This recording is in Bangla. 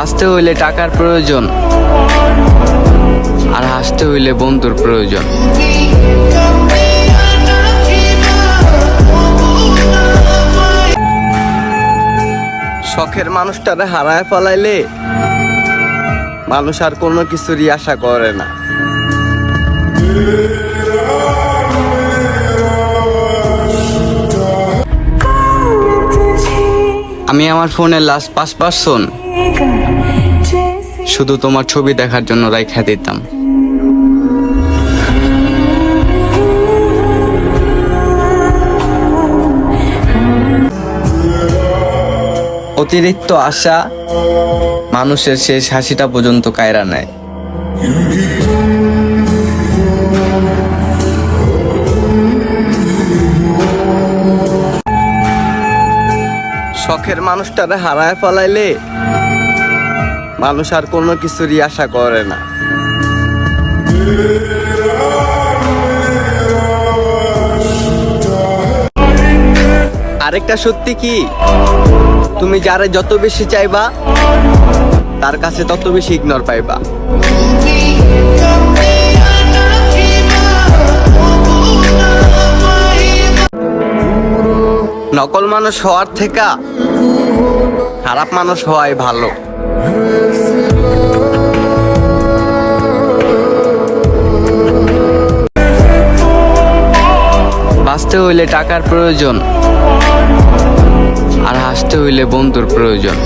বাঁচতে হইলে টাকার প্রয়োজন, আর হাসতে হইলে বন্ধুর প্রয়োজন। শখের মানুষটারে হারায় ফেলাইলে মানুষ আর কোনো কিছুরই আশা করে না। আমি আমার ফোনের লাস্ট 5% শুধু তোমার ছবি দেখার জন্য রাইখা দিতাম। অতিরিক্ত আশা মানুষের শেষ হাসিটা পর্যন্ত কায়রা নেয়। শখের মানুষটারে হারায় ফেলাইলে মানুষ আর কোনো কিছুরই আশা করে না। আরেকটা সত্যি কি, তুমি যারে যত বেশি চাইবা তার কাছে তত বেশি ইগনোর পাইবা। নকল মানুষ হওয়ার থেকে খারাপ মানুষ হওয়াই ভালো। বাঁচতে হইলে টাকার প্রয়োজন, আর হাসতে হইলে বন্ধুর প্রয়োজন।